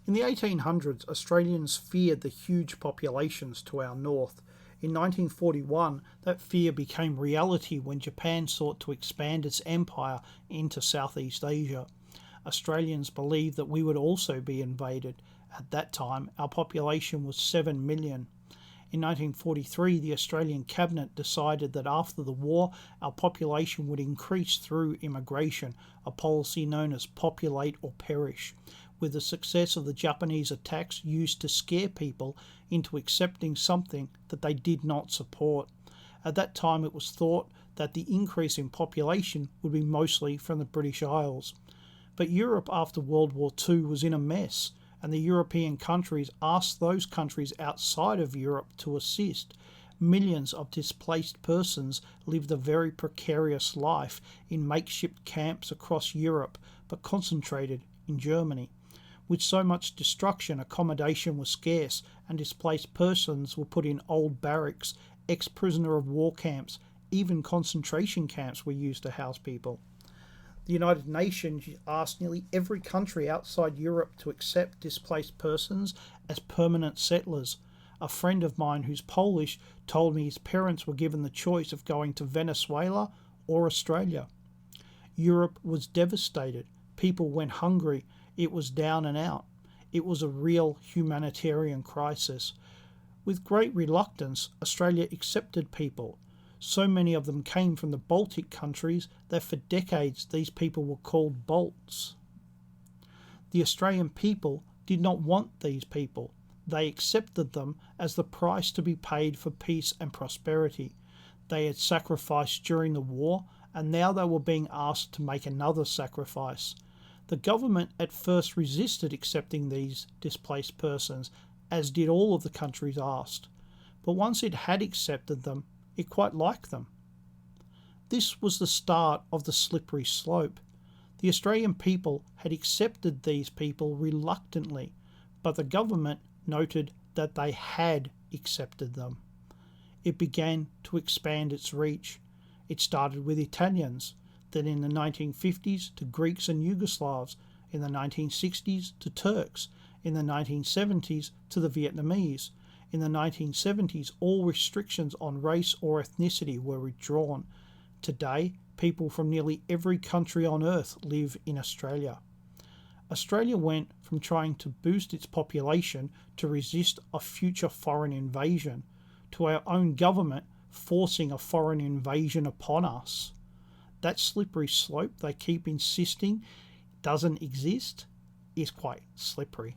In the 1800s, Australians feared the huge populations to our north. In 1941, that fear became reality when Japan sought to expand its empire into Southeast Asia. Australians believed that we would also be invaded. At that time, our population was 7 million. In 1943, the Australian Cabinet decided that after the war, our population would increase through immigration, a policy known as populate or perish, with the success of the Japanese attacks used to scare people into accepting something that they did not support. At that time, it was thought that the increase in population would be mostly from the British Isles. But Europe after World War II was in a mess, and the European countries asked those countries outside of Europe to assist. Millions of displaced persons lived a very precarious life in makeshift camps across Europe, but concentrated in Germany. With so much destruction, accommodation was scarce, and displaced persons were put in old barracks, ex-prisoner of war camps, even concentration camps were used to house people. The United Nations asked nearly every country outside Europe to accept displaced persons as permanent settlers. A friend of mine who's Polish told me his parents were given the choice of going to Venezuela or Australia. Europe was devastated. People went hungry. It was down and out. It was a real humanitarian crisis. With great reluctance, Australia accepted people. So many of them came from the Baltic countries that for decades these people were called Balts. The Australian people did not want these people. They accepted them as the price to be paid for peace and prosperity. They had sacrificed during the war, and now they were being asked to make another sacrifice. The government at first resisted accepting these displaced persons, as did all of the countries asked. But once it had accepted them, it quite liked them. This was the start of the slippery slope. The Australian people had accepted these people reluctantly, but the government noted that they had accepted them. It began to expand its reach. It started with Italians, then in the 1950s to Greeks and Yugoslavs, in the 1960s to Turks, in the 1970s to the Vietnamese. In the 1970s, all restrictions on race or ethnicity were withdrawn. Today, people from nearly every country on earth live in Australia. Australia went from trying to boost its population to resist a future foreign invasion, to our own government forcing a foreign invasion upon us. That slippery slope they keep insisting doesn't exist is quite slippery.